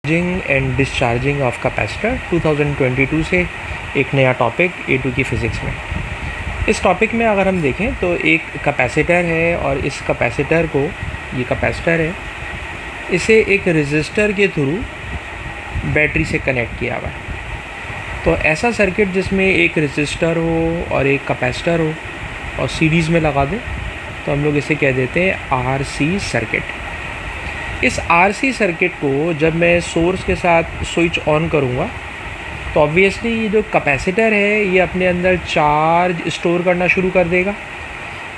Charging and discharging of capacitor 2022 से एक नया टॉपिक A2 की फ़िज़िक्स में। इस टॉपिक में अगर हम देखें तो एक कैपेसिटर है और इस कैपेसिटर को, ये कैपेसिटर है, इसे एक रेजिस्टर के थ्रू बैटरी से कनेक्ट किया हुआ है। तो ऐसा सर्किट जिसमें एक रेजिस्टर हो और एक कैपेसिटर हो और सीरीज़ में लगा दें तो हम लोग इसे कह देते हैं RC सर्किट। इस RC सर्किट को जब मैं सोर्स के साथ स्विच ऑन करूँगा तो ऑब्वियसली ये जो कैपेसिटर है ये अपने अंदर चार्ज स्टोर करना शुरू कर देगा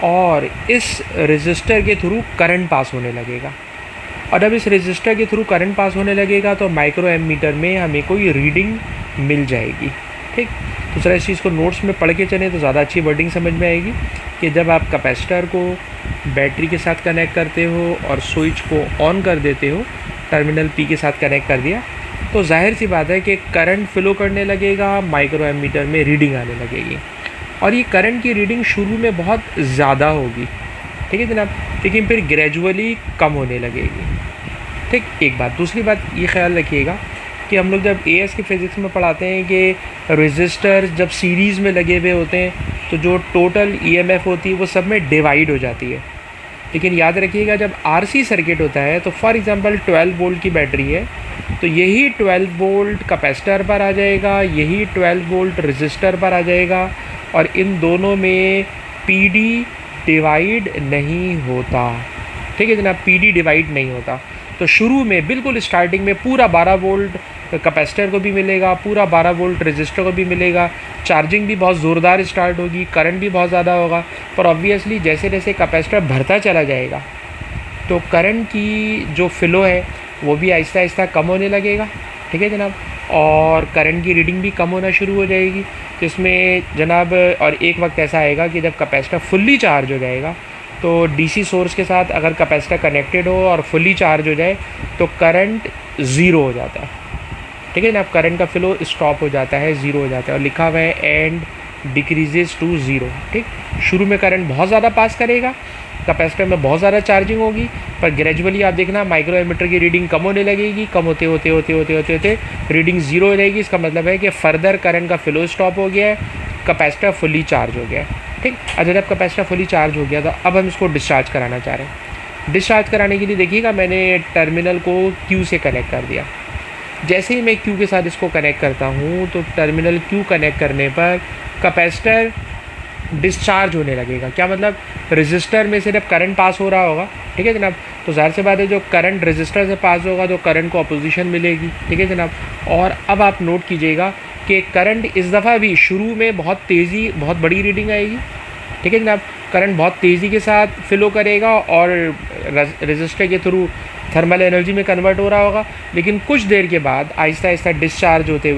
और इस रेजिस्टर के थ्रू करंट पास होने लगेगा। और जब इस रेजिस्टर के थ्रू करंट पास होने लगेगा तो माइक्रो एमीटर में हमें कोई रीडिंग मिल जाएगी। ठीक, तो जरा इस चीज़ को नोट्स में पढ़ के चलें तो ज़्यादा अच्छी वर्डिंग समझ में आएगी कि जब आप कैपेसिटर को बैटरी के साथ कनेक्ट करते हो और स्विच को ऑन कर देते हो, टर्मिनल P के साथ कनेक्ट कर दिया, तो जाहिर सी बात है कि करंट फ्लो करने लगेगा, माइक्रो एमीटर में रीडिंग आने लगेगी और ये करंट की रीडिंग शुरू में बहुत ज़्यादा होगी, ठीक है जनाब, लेकिन फिर ग्रेजुअली कम होने लगेगी। ठीक, एक बात। दूसरी बात ये ख्याल रखिएगा कि हम लोग जब AS की फ़िज़िक्स में पढ़ाते हैं कि रेजिस्टर जब सीरीज़ में लगे हुए होते हैं तो जो टोटल EMF होती है वो सब में डिवाइड हो जाती है। लेकिन याद रखिएगा जब RC सर्किट होता है तो फॉर एग्ज़ाम्पल 12 वोल्ट की बैटरी है तो यही 12 वोल्ट कैपेसिटर पर आ जाएगा, यही 12 वोल्ट रेजिस्टर पर आ जाएगा और इन दोनों में PD डिवाइड नहीं होता। ठीक है जनाब, PD डिवाइड नहीं होता। तो शुरू में बिल्कुल स्टार्टिंग में पूरा 12 वोल्ट कैपेसिटर को भी मिलेगा, पूरा 12 वोल्ट रेजिस्टर को भी मिलेगा, चार्जिंग भी बहुत ज़ोरदार स्टार्ट होगी, करंट भी बहुत ज़्यादा होगा। पर ऑब्वियसली जैसे जैसे कैपेसिटर भरता चला जाएगा तो करंट की जो फ़्लो है वो भी आहिस्ता आहिस्ता कम होने लगेगा। ठीक है जनाब, और करंट की रीडिंग भी कम होना शुरू हो जाएगी। जिसमें जनाब और एक वक्त ऐसा आएगा कि जब कैपेसिटर फुल्ली चार्ज हो जाएगा तो DC सोर्स के साथ अगर कैपेसिटर कनेक्टेड हो और फुल्ली चार्ज हो जाए तो करंट ज़ीरो हो जाता है। ठीक है ना, करंट का फ्लो स्टॉप हो जाता है, ज़ीरो हो जाता है और लिखा हुआ है एंड डिक्रीजेस टू ज़ीरो। ठीक, शुरू में करंट बहुत ज़्यादा पास करेगा, कैपेसिटर में बहुत ज़्यादा चार्जिंग होगी, पर ग्रेजुअली आप देखना माइक्रो एमीटर की रीडिंग कम होने लगेगी, कम होते होते होते होते होते होते रीडिंग ज़ीरो हो जाएगी। इसका मतलब है कि फ़र्दर करंट का फ्लो स्टॉप हो गया है, कैपेसिटर फुल्ली चार्ज हो गया है। ठीक, अच्छा जब कैपेसिटर फुल्ली चार्ज हो गया तो अब हम इसको डिस्चार्ज कराना चाह रहे हैं। डिस्चार्ज कराने के लिए देखिएगा मैंने टर्मिनल को Q से कनेक्ट कर दिया। जैसे ही मैं Q के साथ इसको कनेक्ट करता हूँ तो टर्मिनल Q कनेक्ट करने पर कैपेसिटर डिस्चार्ज होने लगेगा। क्या मतलब, रेजिस्टर में से जब करंट पास हो रहा होगा, ठीक है जनाब, तो जाहिर सी बात है जो करंट रेजिस्टर से पास होगा तो करंट को अपोजिशन मिलेगी। ठीक है जनाब, और अब आप नोट कीजिएगा कि करंट इस दफ़ा भी शुरू में बहुत बड़ी रीडिंग आएगी। ठीक है जनाब, करंट बहुत तेज़ी के साथ फ्लो करेगा और रेजिस्टर के थ्रू थर्मल एनर्जी में कन्वर्ट हो रहा होगा, लेकिन कुछ देर के बाद आहिस्ता आहिस्ता डिस्चार्ज होते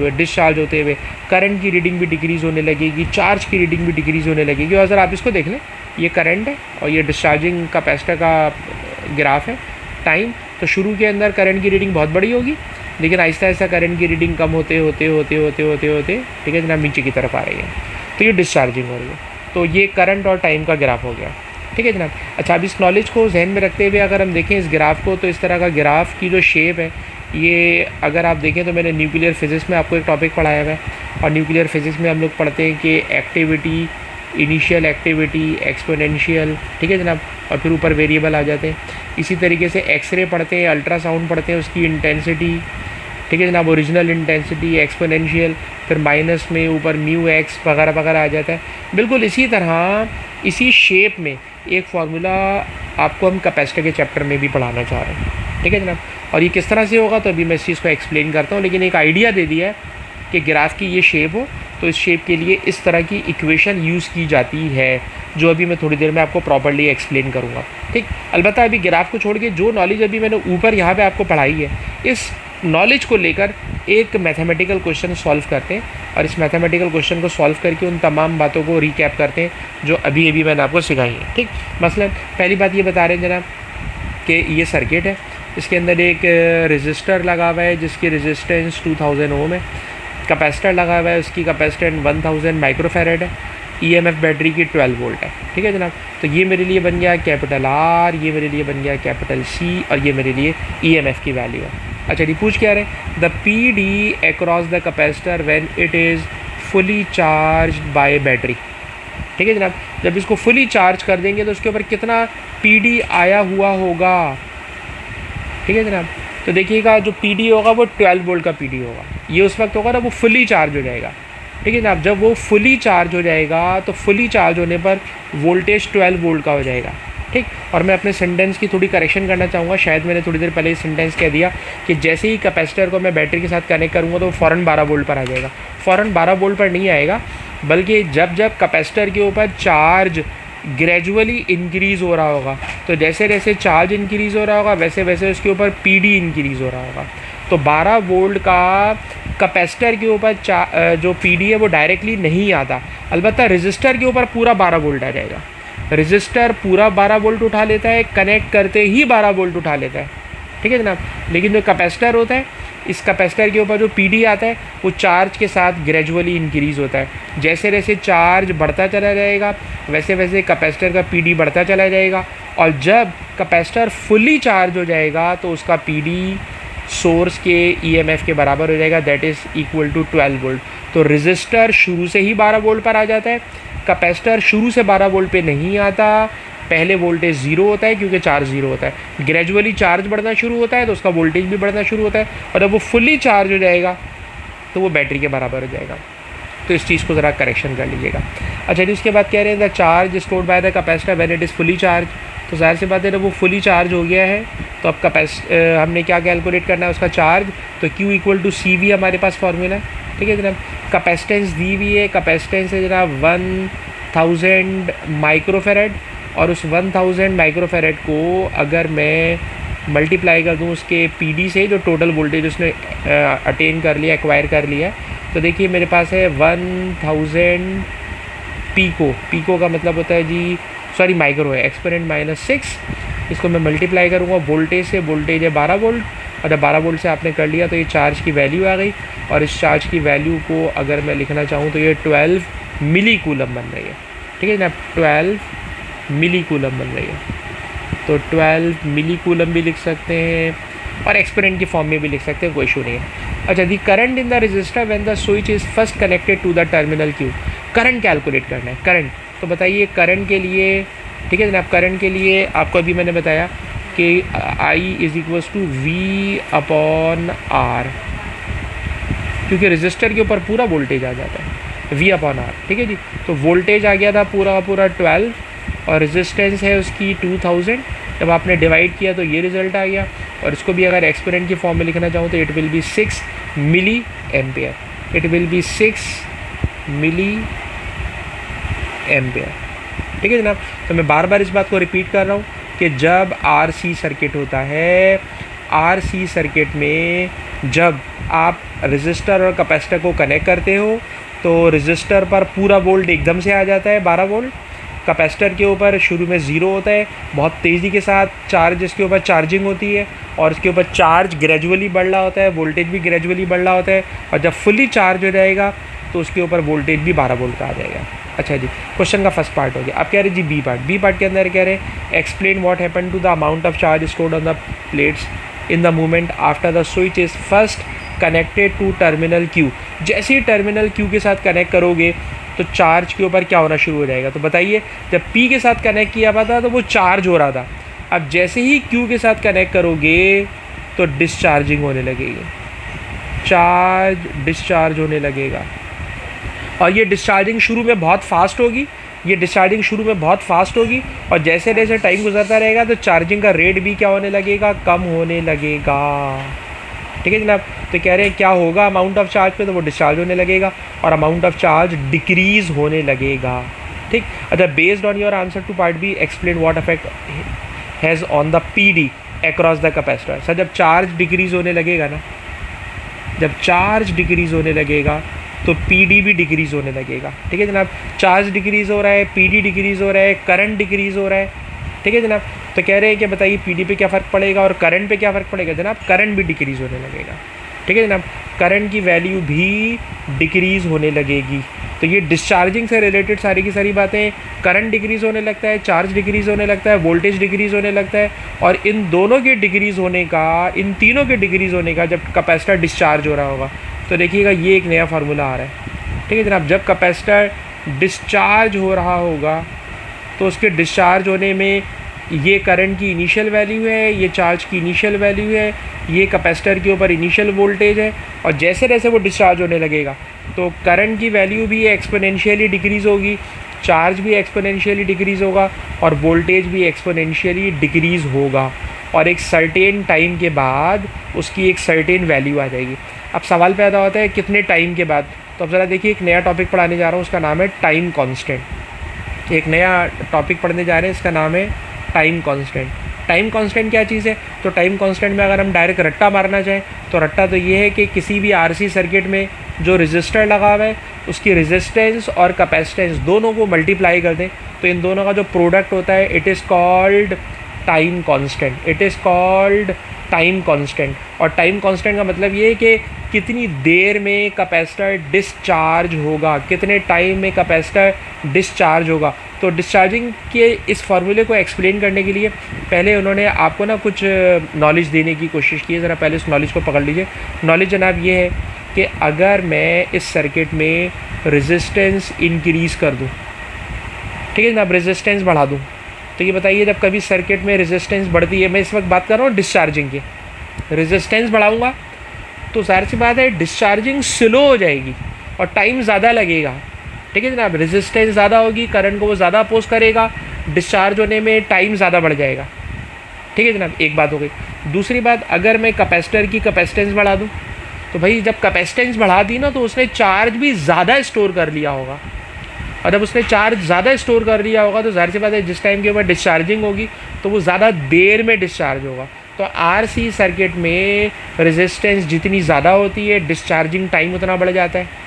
हुए करंट की रीडिंग भी डिक्रीज़ होने लगेगी, चार्ज की रीडिंग भी डिक्रीज़ होने लगेगी। और ज़रा आप इसको देख लें, ये करंट है और ये डिस्चार्जिंग कैपेसिटर का ग्राफ है टाइम। तो शुरू के अंदर करंट की रीडिंग बहुत बड़ी होगी, लेकिन आहिस्ता आहिस्ता करंट की रीडिंग कम होते होते ठीक है जनाब नीचे की तरफ आ रही है, तो ये डिस्चार्जिंग हो रही है। तो ये करंट और टाइम का ग्राफ हो गया। ठीक है जनाब, अच्छा अब इस नॉलेज को जहन में रखते हुए अगर हम देखें इस ग्राफ को, तो इस तरह का ग्राफ की जो शेप है ये अगर आप देखें तो मैंने न्यूक्लियर फिज़िक्स में आपको एक टॉपिक पढ़ाया हुआ है और न्यूक्लियर फिज़िक्स में हम लोग पढ़ते हैं कि एक्टिविटी, इनिशियल एक्टिविटी, एक्सपोनेंशियल, ठीक है जनाब, और फिर ऊपर वेरिएबल आ जाते हैं। इसी तरीके से एक्सरे पढ़ते हैं, अल्ट्रासाउंड पढ़ते हैं, उसकी इंटेंसिटी, ठीक है जनाब, ओरिजिनल इंटेंसिटी, एक्सपोनेंशियल, फिर माइनस में ऊपर म्यू एक्स वगैरह वगैरह आ जाता है। बिल्कुल इसी तरह इसी शेप में एक फार्मूला आपको हम कैपेसिटर के चैप्टर में भी पढ़ाना चाह रहे हैं। ठीक है जनाब, और ये किस तरह से होगा तो अभी मैं इस चीज़ को एक्सप्लेन करता हूँ, लेकिन एक आइडिया दे दिया है कि ग्राफ की ये शेप हो तो इस शेप के लिए इस तरह की इक्वेशन यूज़ की जाती है, जो अभी मैं थोड़ी देर में आपको प्रॉपर्ली एक्सप्लेन करूँगा। ठीक, अलबत्ता अभी ग्राफ को छोड़ के जो नॉलेज अभी मैंने ऊपर यहाँ पे आपको पढ़ाई है, इस नॉलेज को लेकर एक मैथमेटिकल क्वेश्चन सॉल्व करते हैं और इस मैथमेटिकल क्वेश्चन को सॉल्व करके उन तमाम बातों को रिकैप करते हैं जो अभी अभी मैंने आपको सिखाई है। ठीक, मसलन पहली बात ये बता रहे हैं जनाब कि ये सर्किट है, इसके अंदर एक रेजिस्टर लगा हुआ है जिसकी रेजिस्टेंस 2000 ओम है, कैपेसिटर लगा हुआ है, उसकी कैपेसिटेंस 1000 माइक्रोफैरेड है, EMF बैटरी की 12 वोल्ट है। ठीक है जनाब, तो ये मेरे लिए बन गया कैपिटल R, ये मेरे लिए बन गया कैपिटल C और ये मेरे लिए EMF की वैल्यू है। अच्छा जी, पूछ क्या रहे, the P D across the capacitor when it is fully charge by battery. ठीक है जनाब, जब इसको फुली चार्ज कर देंगे तो उसके ऊपर कितना पी डी आया हुआ होगा। ठीक है जनाब, तो देखिएगा जो पी डी होगा वो 12 वोल्ट का पी डी होगा। ये उस वक्त होगा ना वो फुली चार्ज हो जाएगा। ठीक है जनाब, जब वो फुली चार्ज हो जाएगा तो फुली चार्ज होने पर वोल्टेज 12 वोल्ट का हो जाएगा। ठीक, और मैं अपने सेंटेंस की थोड़ी करेक्शन करना चाहूँगा, शायद मैंने थोड़ी देर पहले ये सेंटेंस कह दिया कि जैसे ही कैपेसिटर को मैं बैटरी के साथ कनेक्ट करूँगा तो फ़ौरन 12 वोल्ट पर आ जाएगा। फ़ौरन 12 वोल्ट पर नहीं आएगा, बल्कि जब जब कैपेसिटर के ऊपर चार्ज ग्रेजुअली इंक्रीज़ हो रहा होगा, तो जैसे जैसे चार्ज इंक्रीज़ हो रहा होगा वैसे वैसे उसके ऊपर पी डी इंक्रीज़ हो रहा होगा। तो 12 वोल्ट का कैपेसिटर के ऊपर जो पी डी है वो डायरेक्टली नहीं आता, अलबत्ता रजिस्टर के ऊपर पूरा 12 वोल्ट आ जाएगा। रजिस्टर पूरा 12 वोल्ट उठा लेता है, कनेक्ट करते ही 12 वोल्ट उठा लेता है। ठीक है जनाब, लेकिन जो कैपेसिटर होता है, इस कैपेसिटर के ऊपर जो पी डी आता है वो चार्ज के साथ ग्रेजुअली इंक्रीज़ होता है। जैसे जैसे चार्ज बढ़ता चला जाएगा वैसे वैसे कैपेसिटर का पी डी बढ़ता चला जाएगा, और जब कैपेसिटर फुली चार्ज हो जाएगा तो उसका पी डी सोर्स के ईएमएफ के बराबर हो जाएगा, that is equal to 12 volt. तो रजिस्टर शुरू से ही 12 वोल्ट पर आ जाता है, कैपेसिटर शुरू से 12 वोल्ट पे नहीं आता। पहले वोल्टेज ज़ीरो होता है क्योंकि चार्ज ज़ीरो होता है, ग्रेजुअली चार्ज बढ़ना शुरू होता है तो उसका वोल्टेज भी बढ़ना शुरू होता है, और जब वो फुली चार्ज हो जाएगा तो वो बैटरी के बराबर हो जाएगा। तो इस चीज़ को ज़रा करेक्शन कर लीजिएगा। अच्छा जी, उसके बाद कह रहे हैं the charge stored by the capacitor when it is fully charge. तो ज़ाहिर सी बात है जब वो फुली चार्ज हो गया है तो अब हमने क्या कैलकुलेट करना है उसका चार्ज, तो Q equal to C V हमारे पास फॉर्मूला है। ठीक है जनाब, कैपेसिटेंस दी हुई है, कैपेसिटेंस है जनाब 1000 माइक्रोफेरेड, और उस 1000 माइक्रोफेरेड को अगर मैं मल्टीप्लाई कर दूं उसके पी डी से, जो टोटल वोल्टेज उसने अटेन कर लिया, एक्वायर कर लिया, तो देखिए मेरे पास है 1000 पीको। पीको का मतलब होता है जी, सॉरी माइक्रो है, एक्सपोनेंट -6। इसको मैं मल्टीप्लाई करूँगा वोल्टेज से, वोल्टेज है 12 वोल्ट, और जब 12 वोल्ट से आपने कर लिया तो ये चार्ज की वैल्यू आ गई, और इस चार्ज की वैल्यू को अगर मैं लिखना चाहूँ तो ये 12 मिली कूलम बन रही है। ठीक है ना, 12 मिली कूलम बन रही है, तो 12 मिली कूलम भी लिख सकते हैं और एक्सपोनेंट की फॉर्म में भी लिख सकते हैं, कोई इशू नहीं है। अच्छा, the current in the resistor when the switch is first connected to the terminal Q. Current calculate करना है, करंट। तो बताइए करंट के लिए, ठीक है जनाब, करंट के लिए आपको अभी मैंने बताया कि I is equals to V upon R, क्योंकि रजिस्टर के ऊपर पूरा वोल्टेज आ जाता है, V अपॉन R। ठीक है जी, तो वोल्टेज आ गया था पूरा पूरा 12, और रेजिस्टेंस है उसकी 2000। जब आपने डिवाइड किया तो ये रिज़ल्ट आ गया, और इसको भी अगर एक्सपोनेंट की फॉर्म में लिखना चाहूँ तो it will be 6 milli ampere, it will be 6 milli ampere. ठीक है जनाब, तो मैं बार बार इस बात को रिपीट कर रहा हूँ कि जब RC सर्किट होता है, RC सर्किट में जब आप रजिस्टर और कैपेसिटर को कनेक्ट करते हो तो रजिस्टर पर पूरा वोल्ट एकदम से आ जाता है 12 वोल्ट, कैपेसिटर के ऊपर शुरू में ज़ीरो होता है, बहुत तेज़ी के साथ चार्ज इसके ऊपर चार्जिंग होती है, और इसके ऊपर चार्ज ग्रेजुअली बढ़ रहा होता है, वोल्टेज भी ग्रेजुअली बढ़ रहा होता है, और जब फुली चार्ज हो जाएगा तो उसके ऊपर वोल्टेज भी 12 वोल्ट का आ जाएगा। अच्छा जी, क्वेश्चन का फर्स्ट पार्ट हो गया। आप कह रहे जी बी पार्ट के अंदर कह रहे हैं explain what happen to the amount of charge stored on the plates in the moment after the switch is first connected to terminal Q. जैसे ही टर्मिनल क्यू के साथ कनेक्ट करोगे तो चार्ज के ऊपर क्या होना शुरू हो जाएगा। तो बताइए, जब पी के साथ कनेक्ट किया हुआ था तो वो चार्ज हो रहा था, अब जैसे ही क्यू के साथ कनेक्ट करोगे तो डिस्चार्जिंग होने लगेगी, चार्ज डिस्चार्ज होने लगेगा, और ये डिस्चार्जिंग शुरू में बहुत फास्ट होगी, ये डिस्चार्जिंग शुरू में बहुत फास्ट होगी, और जैसे जैसे टाइम गुजरता रहेगा तो चार्जिंग का रेट भी क्या होने लगेगा, कम होने लगेगा। ठीक है जनाब, तो कह रहे हैं क्या होगा अमाउंट ऑफ चार्ज पे, तो वो डिस्चार्ज होने लगेगा और अमाउंट ऑफ चार्ज डिक्रीज़ होने लगेगा। ठीक, अच्छा, based on your answer to part B explain what effect has on the P D across the capacitor. Sir, जब चार्ज डिक्रीज़ होने लगेगा ना, जब चार्ज डिक्रीज़ होने लगेगा तो पीडी भी डिक्रीज़ होने लगेगा। ठीक है जनाब, चार्ज डिक्रीज़ हो रहा है, पीडी डिक्रीज़ हो रहा है, करंट डिक्रीज़ हो रहा है। ठीक है जनाब, तो कह रहे हैं कि बताइए पीडी पे क्या फ़र्क पड़ेगा और करंट पे क्या फ़र्क पड़ेगा। जनाब, करंट भी डिक्रीज़ होने लगेगा। ठीक है जनाब। करंट की वैल्यू भी डिक्रीज़ होने लगेगी। तो ये डिस्चार्जिंग से रिलेटेड सारी की सारी बातें, करंट डिक्रीज़ होने लगता है, चार्ज डिक्रीज़ होने लगता है, वोल्टेज डिक्रीज़ होने लगता है, और इन दोनों के डिक्रीज़ होने का, इन तीनों के डिक्रीज़ होने का जब कैपेसिटर डिस्चार्ज हो रहा होगा, तो देखिएगा ये एक नया फार्मूला आ रहा है। ठीक है जनाब, जब कैपेसिटर डिस्चार्ज हो रहा होगा तो उसके डिस्चार्ज होने में ये करंट की इनिशियल वैल्यू है, ये चार्ज की इनिशियल वैल्यू है, ये कैपेसिटर के ऊपर इनिशियल वोल्टेज है, और जैसे जैसे वो डिस्चार्ज होने लगेगा तो करंट की वैल्यू भी एक्सपोनेंशियली डिक्रीज़ होगी, चार्ज भी एक्सपोनेंशियली डिक्रीज़ होगा, और वोल्टेज भी एक्सपोनेंशियली डिक्रीज़ होगा, और एक सर्टेन टाइम के बाद उसकी एक सर्टेन वैल्यू आ जाएगी। अब सवाल पैदा होता है कितने टाइम के बाद। तो अब ज़रा देखिए, एक नया टॉपिक पढ़ाने जा रहा हूँ, उसका नाम है टाइम कांस्टेंट। एक नया टॉपिक पढ़ने जा रहे हैं, इसका नाम है टाइम कांस्टेंट। टाइम कांस्टेंट क्या चीज़ है? तो टाइम कांस्टेंट में अगर हम डायरेक्ट रट्टा मारना चाहें तो रट्टा तो ये है कि किसी भी आरसी सर्किट में जो रेजिस्टर लगा हुआ है उसकी रेजिस्टेंस और कैपेसिटेंस दोनों को मल्टीप्लाई कर दें, तो इन दोनों का जो प्रोडक्ट होता है it is called time constant. It is called time constant. और टाइम कांस्टेंट का मतलब ये है कि कितनी देर में कैपेसिटर डिस्चार्ज होगा, कितने टाइम में कैपेसिटर डिस्चार्ज होगा। तो डिस्चार्जिंग के इस फार्मूले को एक्सप्लेन करने के लिए पहले उन्होंने आपको ना कुछ नॉलेज देने की कोशिश की है। ज़रा पहले इस नॉलेज को पकड़ लीजिए। नॉलेज जनाब ये है कि अगर मैं इस सर्किट में रेजिस्टेंस इंक्रीज़ कर दूं, ठीक है जनाब, रेजिस्टेंस बढ़ा दूं, तो ये बताइए जब कभी सर्किट में रेजिस्टेंस बढ़ती है, मैं इस वक्त बात कर रहा हूँ डिस्चार्जिंग की, रेजिस्टेंस बढ़ाऊँगा तो जाहिर सी बात है डिस्चार्जिंग स्लो हो जाएगी और टाइम ज़्यादा लगेगा। ठीक है जनाब, रेजिस्टेंस ज़्यादा होगी, करंट को वो ज़्यादा अपोज करेगा, डिस्चार्ज होने में टाइम ज़्यादा बढ़ जाएगा। ठीक है जनाब, एक बात हो गई। दूसरी बात, अगर मैं कैपेसिटर की कैपेसिटेंस बढ़ा दूँ तो भाई जब कैपेसिटेंस बढ़ा दी ना तो उसने चार्ज भी ज़्यादा स्टोर कर लिया होगा, और जब उसने चार्ज ज़्यादा स्टोर कर लिया होगा तो जाहिर सी बात है जिस टाइम के ऊपर डिस्चार्जिंग होगी तो वो ज़्यादा देर में डिस्चार्ज होगा। तो आरसी सर्किट में रेजिस्टेंस जितनी ज़्यादा होती है डिस्चार्जिंग टाइम उतना बढ़ जाता है।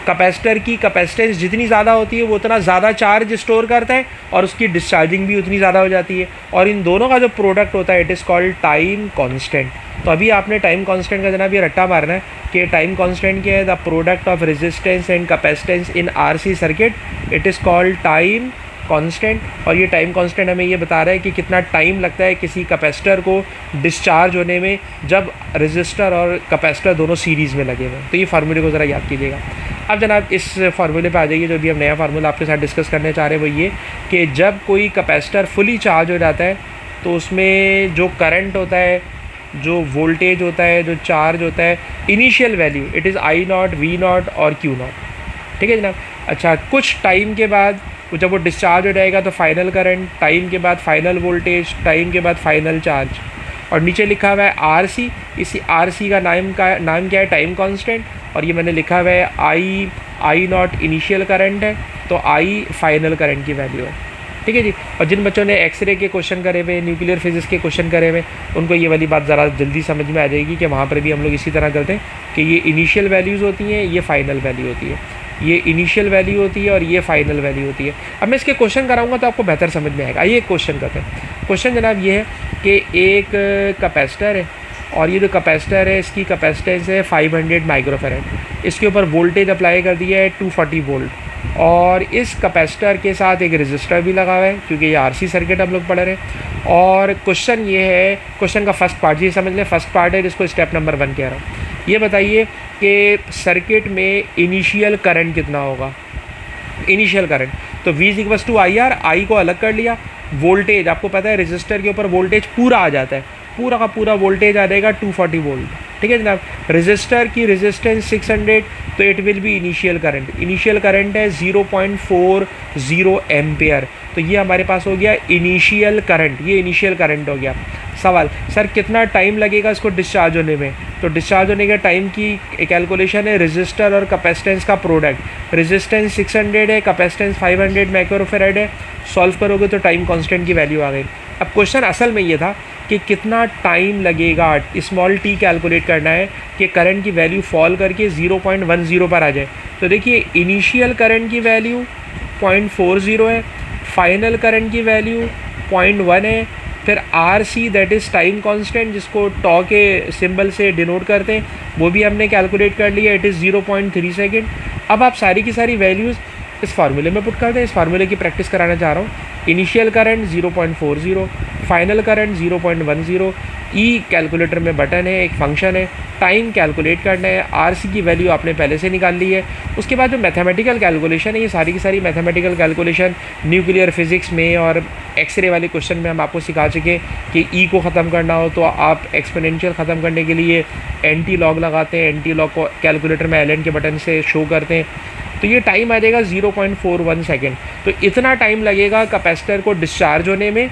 कैपेसिटर की कैपेसिटेंस जितनी ज़्यादा होती है वो उतना ज़्यादा चार्ज स्टोर करता है और उसकी डिस्चार्जिंग भी उतनी ज़्यादा हो जाती है, और इन दोनों का जो प्रोडक्ट होता है it is called time constant. तो अभी आपने टाइम कांस्टेंट का जनाब ये रट्टा मारना है कि टाइम कांस्टेंट क्या है, the product of resistance and capacitance in RC circuit, it is called time constant. और ये टाइम कांस्टेंट हमें ये बता रहा है कि कितना टाइम लगता है किसी कैपेसिटर को डिस्चार्ज होने में जब रेजिस्टर और कैपेसिटर दोनों सीरीज़ में लगे हुए। तो ये फार्मूले को ज़रा याद कीजिएगा। अब जनाब इस फार्मूले पे आ जाइए, जो भी हम नया फार्मूला आपके साथ डिस्कस करने चाह रहे हैं वो ये कि जब कोई कैपेसिटर फुली चार्ज हो जाता है तो उसमें जो करंट होता है, जो वोल्टेज होता है, जो चार्ज होता है, initial value it is I not, V not और क्यू नॉट। ठीक है जनाब। अच्छा, कुछ टाइम के बाद जब वो डिस्चार्ज हो जाएगा तो फाइनल करंट, टाइम के बाद फाइनल वोल्टेज, टाइम के बाद फाइनल चार्ज, और नीचे लिखा हुआ है आरसी। इसी आरसी का नाम क्या है? Time constant. और ये मैंने लिखा हुआ है आई नॉट इनिशियल करंट है, तो आई फाइनल करंट की वैल्यू है। ठीक है जी। और जिन बच्चों ने एक्सरे के क्वेश्चन करे हुए, न्यूक्लियर फिजिक्स के क्वेश्चन करे हुए, उनको ये वाली बात ज़रा जल्दी समझ में आ जाएगी कि वहाँ पर भी हम लोग इसी तरह करते हैं कि ये इनिशियल वैल्यूज़ होती हैं, ये फाइनल वैल्यू होती है, ये इनिशियल वैल्यू होती है और ये फाइनल वैल्यू होती है। अब मैं इसके क्वेश्चन कराऊंगा तो आपको बेहतर समझ में आएगा। आइए एक क्वेश्चन करते हैं। क्वेश्चन जनाब ये है कि एक कैपेसिटर है और ये जो कैपेसिटर है इसकी कैपेसिटेंस है 500 माइक्रोफैरड। इसके ऊपर वोल्टेज अप्लाई कर दिया है 240 वोल्ट, और इस कैपेसिटर के साथ एक रेजिस्टर भी लगा हुआ है क्योंकि ये आरसी सर्किट हम लोग पढ़ रहे हैं। और क्वेश्चन ये है, क्वेश्चन का फर्स्ट पार्ट ये समझ लें, फर्स्ट पार्ट है जिसको स्टेप नंबर 1 कह रहा हूँ। ये बताइए कि सर्किट में इनिशियल करंट कितना होगा। इनिशियल करंट तो V = IR, आई को अलग कर लिया। वोल्टेज आपको पता है रेजिस्टर के ऊपर वोल्टेज पूरा आ जाता है, पूरा का पूरा वोल्टेज आ जाएगा 240 वोल्ट। ठीक है जनाब। रेजिस्टर की रेजिस्टेंस 600, तो it will B initial current. Initial current है 0.40 एम्पेयर। तो ये हमारे पास हो गया इनिशियल करंट, ये इनिशियल करंट हो गया। सवाल, सर कितना टाइम लगेगा इसको डिस्चार्ज होने में? तो डिस्चार्ज होने के टाइम की कैलकुलेशन है रेजिस्टर और कैपेसिटेंस का प्रोडक्ट। रेजिस्टेंस 600 है, कैपेसिटेंस 500 माइक्रोफैरड है। सॉल्व करोगे तो टाइम कांस्टेंट की वैल्यू आ गई। अब क्वेश्चन असल में ये था कि कितना टाइम लगेगा, स्मॉल टी कैलकुलेट करना है कि करंट की वैल्यू फॉल करके 0.10 पर आ जाए। तो देखिए इनिशियल करंट की वैल्यू 0.40 है, फाइनल करंट की वैल्यू 0.1 है, फिर R see that is time constant, जिसको टॉ के सिंबल से डिनोट करते हैं, वो भी हमने कैलकुलेट कर लिया, इट इज़ 0.3 सेकेंड। अब आप सारी की सारी वैल्यूज़ इस फार्मूले में पुट कर दें। इस फार्मूले की प्रैक्टिस कराना चाह रहा हूँ। इनिशियल करंट 0.40, फाइनल करंट 0.10, ई कैलकुलेटर में बटन है, एक फंक्शन है, टाइम कैलकुलेट करना है, आर सी की वैल्यू आपने पहले से निकाल ली है। उसके बाद जो मैथमेटिकल कैलकुलेशन है, ये सारी की सारी मैथमेटिकल कैलकुलेशन न्यूक्लियर फिजिक्स में और एक्सरे वाले क्वेश्चन में हम आपको सिखा चुके कि ई को ख़त्म करना हो तो आप एक्सपोनेंशियल ख़त्म करने के लिए एंटी लॉग लगाते हैं, एंटी लॉग को कैलकुलेटर में एल एन के बटन से शो करते हैं, तो ये टाइम आ जाएगा 0.41 सेकेंड। तो इतना टाइम लगेगा कैपेसिटर को डिस्चार्ज होने में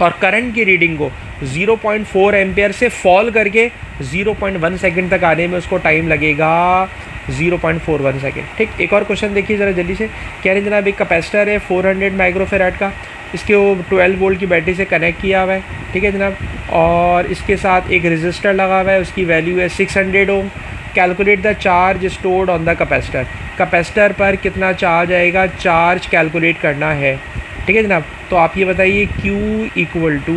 और करंट की रीडिंग को 0.4 एम्पियर से फॉल करके 0.1 सेकेंड तक आने में उसको टाइम लगेगा 0.41 सेकेंड। ठीक, एक और क्वेश्चन देखिए ज़रा जल्दी से। कह रहे हैं जनाब एक कैपेसिटर है 400 माइक्रोफेराड का, इसके वो 12 वोल्ट की बैटरी से कनेक्ट किया हुआ है, ठीक है जनाब, और इसके साथ एक रजिस्टर लगा हुआ है, उसकी वैल्यू है 600 ohm. Calculate the charge stored on the capacitor, capacitor पर कितना चार्ज आएगा, चार्ज कैलकुलेट करना है, ठीक है जनाब। तो आप ये बताइए Q equal to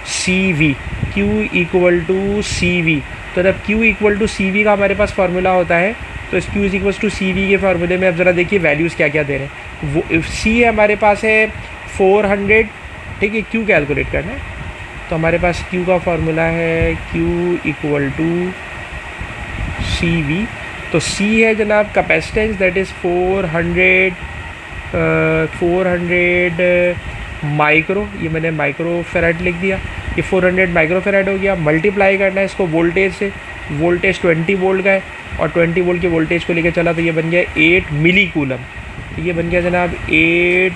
C V, Q equal to C V. तो जब Q equal to C V का हमारे पास फार्मूला होता है, तो इस Q equal to C V के फार्मूले में अब ज़रा देखिए वैल्यूज़ क्या क्या दे रहे हैं। वो C है हमारे पास है 400, ठीक है, Q कैलकुलेट करना है, तो हमारे पास Q का फार्मूला है Q equal to C V. तो C है जनाब कैपेसिटेंस दैट इज़ 400 माइक्रो, ये मैंने माइक्रो फेराड लिख दिया, ये 400 माइक्रो फेराड हो गया। मल्टीप्लाई करना है इसको वोल्टेज से, वोल्टेज 20 वोल्ट का है और 20 वोल्ट के वोल्टेज को लेकर चला तो ये बन गया 8 मिली कूलम, तो ये बन गया जनाब 8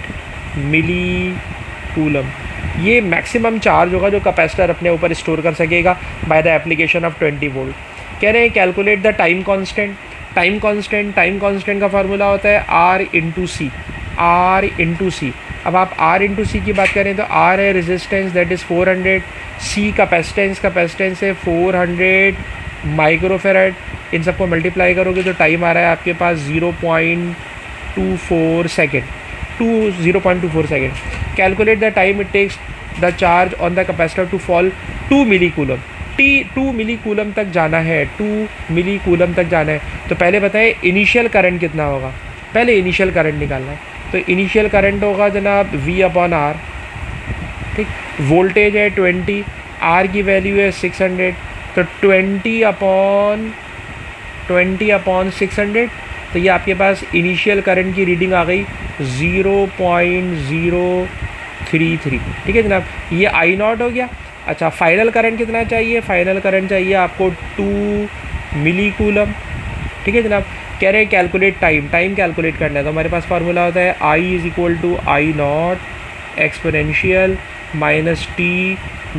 मिली कूलम। ये मैक्सिमम चार्ज होगा जो कैपेसिटर अपने ऊपर स्टोर कर सकेगा by the application of 20 volt. कह रहे हैं calculate the time constant, time constant का फार्मूला होता है R इंटू सी, R इंटू सी। अब आप R इंटू सी की बात करें तो R है resistance that is 400, C capacitance है 400 माइक्रोफेराड। इन सबको मल्टीप्लाई करोगे तो टाइम आ रहा है आपके पास 0.24 second, 0.24 second. Calculate the time it takes the charge on the capacitor to fall 2 milli coulomb. 2 milli coulomb तक जाना है, 2 मिली कूलम तक जाना है। तो पहले बताएं इनिशियल करंट कितना होगा, पहले इनिशियल करंट निकालना है। तो इनिशियल करंट होगा जनाब V/R, ठीक, वोल्टेज है 20, R की वैल्यू है 600, तो 20/600, तो ये आपके पास इनिशियल करंट की रीडिंग आ गई 0.033, ठीक है जनाब, ये I0 हो गया। अच्छा, फाइनल करंट कितना चाहिए, फाइनल करंट चाहिए आपको 2 मिली कूलम, ठीक है जनाब। कह रहे हैं कैलकुलेट टाइम कैलकुलेट करना है, तो हमारे पास फार्मूला होता है I is equal to I0 exponential minus T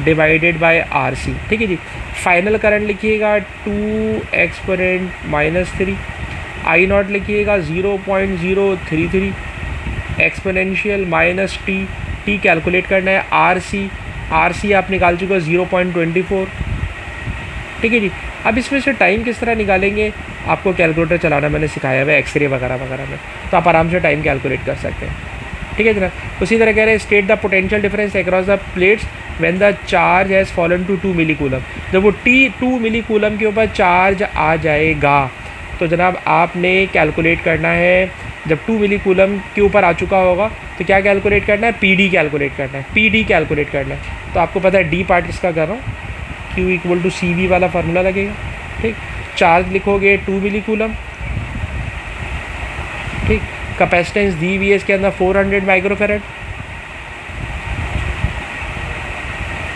divided by RC, ठीक है जी। फाइनल करंट लिखिएगा 2 एक्सपोनेंट माइनस 3, I0 लिखिएगा 0.033 एक्सपोनेंशियल माइनस T कैलकुलेट करना है। RC आप निकाल चुके हो 0.24, ठीक है जी। अब इसमें से टाइम किस तरह निकालेंगे, आपको कैलकुलेटर चलाना मैंने सिखाया हुआ है एक्सरे वगैरह में, तो आप आराम से टाइम कैलकुलेट कर सकते हैं, ठीक है जनाब। उसी तरह कह रहे हैं state the potential difference across the plates when the charge has fallen to 2 milli coulomb. जब वो 2 मिली कूलम के ऊपर चार्ज आ जाएगा तो जनाब आपने कैलकुलेट करना है, जब 2 मिली कूलम के ऊपर आ चुका होगा तो क्या कैलकुलेट करना है, PD कैलकुलेट करना है, PD कैलकुलेट करना है। तो आपको पता है डी पार्ट किसका कर रहा हूँ, Q इक्वल टू CV वाला फार्मूला लगेगा, ठीक। चार्ज लिखोगे 2 मिली कूलम, ठीक। कैपेसिटेंस दी हुई है इसके अंदर 400 माइक्रोफेराड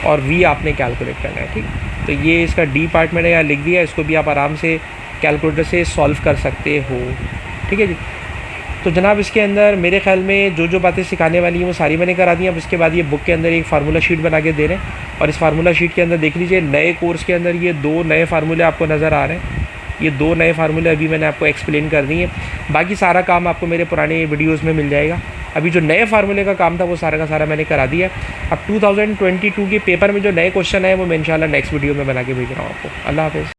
और V आपने कैलकुलेट करना है, ठीक। तो ये इसका डी पार्ट मैंने यहाँ लिख दिया, इसको भी आप आराम से कैलकुलेटर से सॉल्व कर सकते हो, ठीक है जी। तो जनाब इसके अंदर मेरे ख्याल में जो बातें सिखाने वाली हैं वो सारी मैंने करा दी। अब इसके बाद ये बुक के अंदर एक फार्मूला शीट बना के दे रहे हैं और इस फार्मूला शीट के अंदर देख लीजिए नए कोर्स के अंदर ये 2 नए फार्मूले आपको नज़र आ रहे हैं। ये 2 नए फार्मूले अभी मैंने आपको एक्सप्लेन कर दिए, बाकी सारा काम आपको मेरे पुराने वीडियोज़ में मिल जाएगा। अभी जो नए फार्मूले का काम था वो सारा का सारा मैंने करा दिया। अब 2022 के पेपर में जो नए क्वेश्चन है वो मैं इंशाल्लाह नेक्स्ट वीडियो में बना के भेज रहा हूँ आपको। अल्लाह हाफ़िज़।